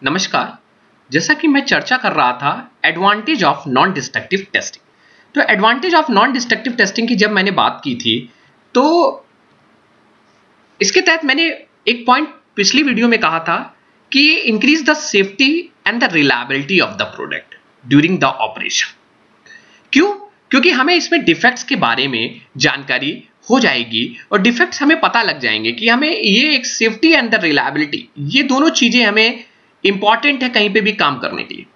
नमस्कार। जैसा कि मैं चर्चा कर रहा था advantage of non destructive testing, तो advantage of non destructive testing की जब मैंने बात की थी तो इसके तहत मैंने एक पॉइंट पिछली वीडियो में कहा था कि increase the safety and the reliability of the product during the operation. क्यों? क्योंकि हमें इसमें डिफेक्ट्स के बारे में जानकारी हो जाएगी और डिफेक्ट्स हमें पता लग जाएंगे कि हमें ये एक सेफ्टी एंड द रिलायबिलिटी, ये दोनों चीजें हमें इंपॉर्टेंट है कहीं पे भी काम करने के लिए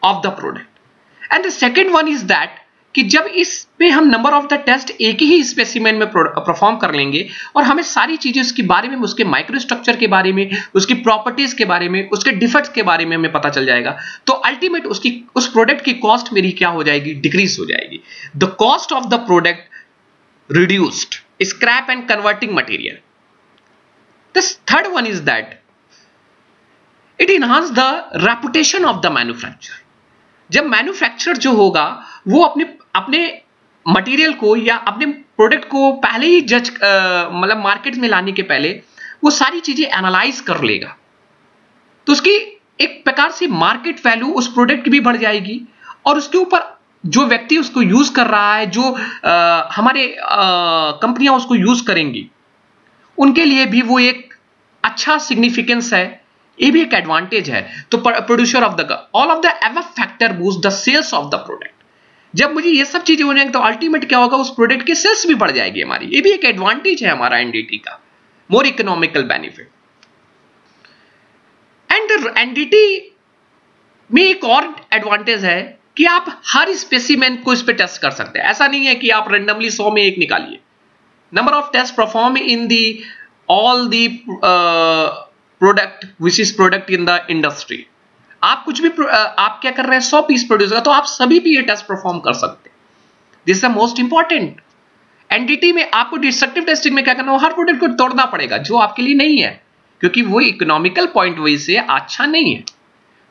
of the product. And the second one is that कि जब इस पे हम नंबर ऑफ द टेस्ट एक ही स्पेसिमेन में परफॉर्म कर लेंगे और हमें सारी चीजें उसके बारे में, उसके माइक्रोस्ट्रक्चर के बारे में, उसकी प्रॉपर्टीज के बारे में, उसके डिफेक्ट्स के बारे में हमें पता चल जाएगा, तो अल्टीमेट उस प्रोडक्ट की कॉस्ट मेरी क्या हो जाएगी? डिक्रीज हो जाएगी। The cost of the product reduced, scrap and converting material. The third one is that it enhance the reputation of the manufacturer. जब मैन्युफैक्चरर जो होगा वो अपने मटेरियल को या अपने प्रोडक्ट को पहले ही मतलब मार्केट में लाने के पहले वो सारी चीजें एनालाइज कर लेगा, तो उसकी एक प्रकार से मार्केट वैल्यू उस प्रोडक्ट की भी बढ़ जाएगी और उसके ऊपर जो व्यक्ति उसको यूज कर रहा है, जो हमारे कंपनियां उसको यूज करेंगी, उनके लिए भी वो एक अच्छा सिग्निफिकेंस है, ये भी एक एडवांटेज है। तो producer of the all of the above factor boost the sales of the product. जब मुझे ये सब चीजें हो जाएंगी तो अल्टीमेट क्या होगा? उस प्रोडक्ट की सेल्स भी बढ़ जाएगी हमारी। ये भी एक एडवांटेज है हमारा एनडीटी का, मोर इकोनॉमिकल बेनिफिट। एंड एनडीटी में एक और एडवांटेज है कि आप हर स्पेसिमेन को इस पे टेस्ट कर सकते हैं। ऐसा नहीं है कि आप रेंडमली 100 में एक निकालिए। Number of test perform in the all the product which is product in the industry. आप कुछ भी आप क्या कर रहे हैं, 100 पीस प्रोड्यूस कर, तो आप सभी पे ये टेस्ट परफॉर्म कर सकते हैं। This is the most important. NDT में आपको डिस्ट्रक्टिव टेस्टिंग में क्या करना हो, हर प्रोडक्ट को तोड़ना पड़ेगा जो आपके लिए नहीं है, क्योंकि वो इकोनॉमिकल पॉइंट ऑफ व्यू से अच्छा नहीं है।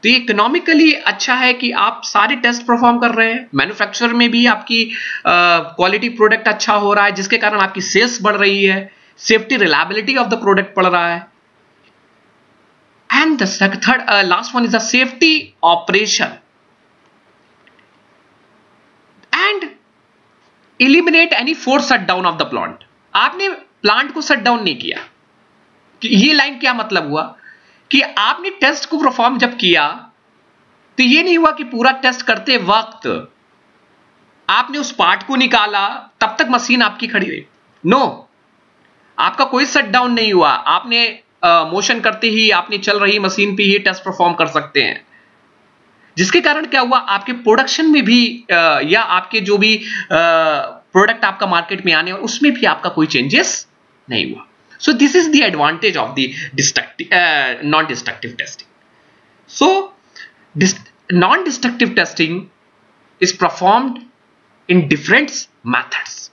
तो ये इकोनॉमिकली अच्छा है कि आप सारे टेस्ट परफॉर्म कर रहे हैं, मैन्युफैक्चरर में भी आपकी क्वालिटी प्रोडक्ट अच्छा हो रहा है, जिसके कारण आपकी सेल्स बढ़ रही है, safety reliability of the product बढ़ रहा है। And the third last one is the safety operation and eliminate any forced shutdown of the plant। आपने प्लांट को शट डाउन नहीं किया। ये लाइन क्या मतलब हुआ कि आपने टेस्ट को परफॉर्म जब किया तो ये नहीं हुआ कि पूरा टेस्ट करते वक्त आपने उस पार्ट को निकाला तब तक मशीन आपकी खड़ी रही। नो, आपका कोई शट डाउन नहीं हुआ। आपने मोशन करते ही आपने चल रही मशीन पे ही टेस्ट परफॉर्म कर सकते हैं, जिसके कारण क्या हुआ, आपके प्रोडक्शन में भी या आपके जो भी प्रोडक्ट आपका मार्केट में आने और उसमें भी आपका कोई चेंजेस नहीं हुआ। So this is the advantage of the non destructive testing. So non destructive testing is performed in different methods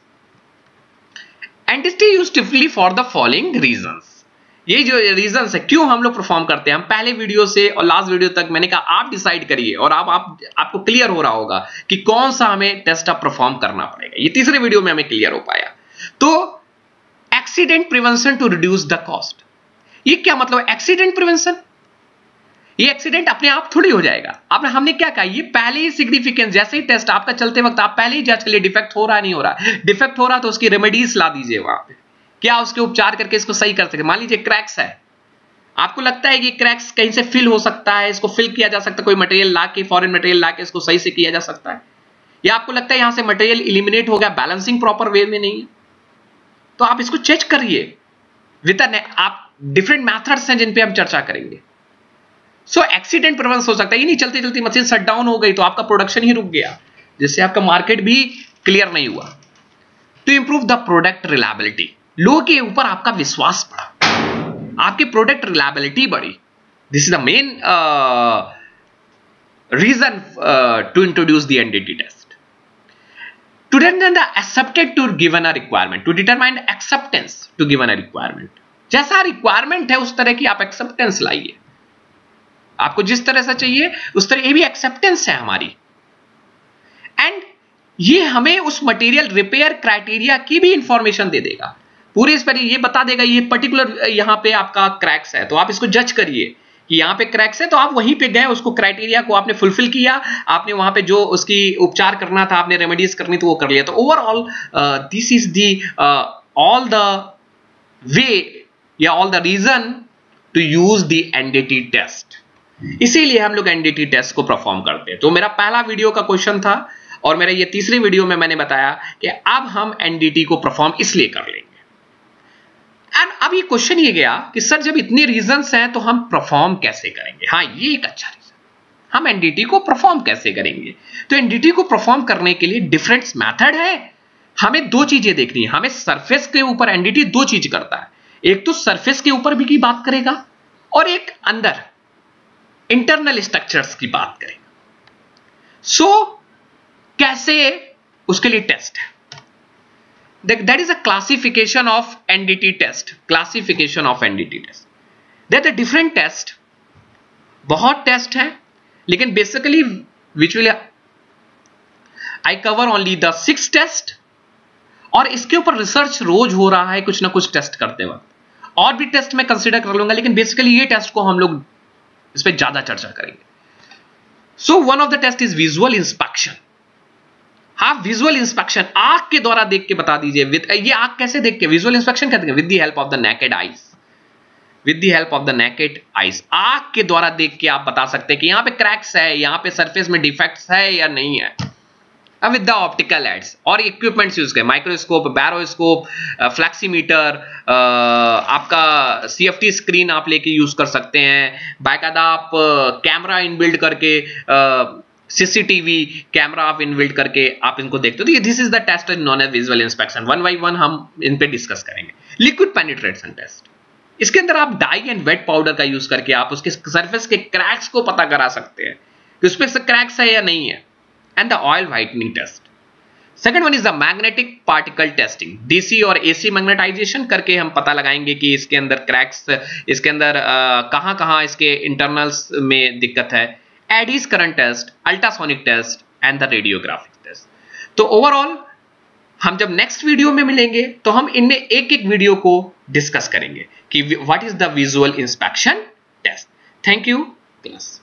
and it is used typically for the following reasons. ये जो रीजंस है क्यों हम लोग परफॉर्म करते हैं, हम पहले वीडियो से और लास्ट वीडियो तक मैंने कहा आप डिसाइड करिए और आपको क्लियर हो रहा होगा कि कौन सा हमें टेस्ट अब परफॉर्म करना पड़ेगा। ये तीसरे वीडियो में हमें क्लियर हो पाया। तो accident prevention to reduce the cost. ये क्या मतलब एक्सीडेंट प्रिवेंशन? ये एक्सीडेंट अपने आप थोड़ी हो जाएगा। हमने क्या कहा, ये पहले ही सिग्निफिकेंस, जैसे ही टेस्ट आपका चलते वक्त आप पहले ही जांच कर लिए डिफेक्ट हो रहा नहीं हो रहा। डिफेक्ट हो रहा तो उसकी रेमेडीज ला दीजिए वहां पे, क्या उसके उपचार करके इसको सही कर सकते। मान लीजिए क्रैक्स है, आपको लगता है कि क्रैक्स कहीं से फिल हो सकता है, इसको फिल किया जा सकता है, कोई मटेरियल लाके, फॉरेन मटेरियल लाके इसको सही से किया जा सकता है, या आपको लगता है यहां से मटेरियल इलिमिनेट हो गया, बैलेंसिंग प्रॉपर वे में नहीं है, तो आप इसको चेक करिए विद आप डिफरेंट मैथड्स हैं जिन पे हम चर्चा करेंगे। सो एक्सीडेंट प्रिवेंशन हो सकता है, ये नहीं चलती चलती मशीन शट डाउन हो गई तो आपका प्रोडक्शन ही रुक गया, जिससे आपका मार्केट भी क्लियर नहीं हुआ। To improve the product reliability, लोगों के ऊपर आपका विश्वास बढ़ा, आपकी प्रोडक्ट रिलायबिलिटी बढ़ी। This is the main reason to introduce the NDT test. To determine the accepted to given a requirement, to determine acceptance to given a requirement. जैसा requirement है उस तरह की आप एक्सेप्टेंस लाइए। आपको जिस तरह से चाहिए उस तरह, ये भी एक्सेप्टेंस है हमारी। एंड ये हमें उस मटेरियल रिपेयर क्राइटेरिया की भी इंफॉर्मेशन दे देगा। पूरे इस पर ये बता देगा ये पर्टिकुलर यहां पे आपका क्रैक्स है, तो आप इसको जज करिए कि यहां पे क्रैक्स है, तो आप वहीं पे गए, उसको क्राइटेरिया को आपने फुलफिल किया, आपने वहां पे जो उसकी उपचार करना था, आपने रेमेडीज करनी तो वो कर लिया। तो overall this is the all the way या all the reason to use the NDT test. इसीलिए हम लोग एनडीटी टेस्ट को परफॉर्म करते हैं। तो मेरा पहला वीडियो का क्वेश्चन था और मेरा ये तीसरी वीडियो में मैंने बताया कि अब हम एनडीटी को परफॉर्म इसलिए कर लेंगे। एंड अब ये क्वेश्चन ये गया कि सर जब इतने रीजंस हैं तो हम परफॉर्म कैसे करेंगे? हाँ, ये एक अच्छा रीजन, हम एनडीटी को परफॉर्म कैसे करेंगे? तो एनडीटी को परफॉर्म करने के लिए डिफरेंट मेथड है। हमें दो चीजें देखनी है। हमें सरफेस के ऊपर एनडीटी दो चीज करता है, एक तो सरफेस के ऊपर भी की बात करेगा और एक अंदर इंटरनल स्ट्रक्चर्स की बात करेगा। सो कैसे? उसके लिए टेस्ट है। That is a classification of NDT test. Classification of NDT test. There are different test. बहुत टेस्ट हैं, लेकिन basically which will I cover only the 6 test. और इसके ऊपर रिसर्च रोज हो रहा है कुछ ना कुछ टेस्ट करते वक्त। और भी टेस्ट मैं कंसीडर कर लूंगा, लेकिन बेसिकली ये टेस्ट को हम लोग इस पर ज्यादा चर्चा करेंगे। So one of the test is visual inspection. आप विजुअल इंस्पेक्शन आंख के द्वारा देख के बता दीजिए। ये आंख कैसे देख के? विजुअल इंस्पेक्शन कहते हैं with the help of the naked eyes. With the help of the naked eyes, आंख के द्वारा देख के आप बता सकते हैं कि यहां पे क्रैक्स है, यहां पे सरफेस में डिफेक्ट्स है या नहीं है। अब विद द ऑप्टिकल एड्स और इक्विपमेंट्स यूज करें, माइक्रोस्कोप, बैरोस्कोप, फ्लैक्सीमीटर, आपका सीएफटी स्क्रीन आप लेके यूज कर सकते हैं। बाकायदा आप कैमरा इनबिल्ड करके, सीसीटीवी कैमरा आप इनबिल्ड करके आप इनको देखते हो। तो this is the test known as visual inspection. One by one हम इन पे डिस्कस करेंगे। लिक्विड पेनिट्रेशन टेस्ट, इसके अंदर आप डाई एंड वेट पाउडर का यूज करके आप उसके सरफेस के क्रैक्स को पता करा सकते हैं कि उस पर क्रैक्स है या नहीं है। And the oil whitening test. Second one is the magnetic particle testing. DC और एसी मैग्नेटाइजेशन करके हम पता लगाएंगे कि इसके अंदर क्रैक्स, इसके अंदर कहां इसके इंटरनल्स में दिक्कत है। Eddy current test, ultrasonic test and the radiographic test. तो ओवरऑल हम जब नेक्स्ट वीडियो में मिलेंगे तो हम इनमें एक एक वीडियो को डिस्कस करेंगे कि what is the visual inspection test. Thank you class.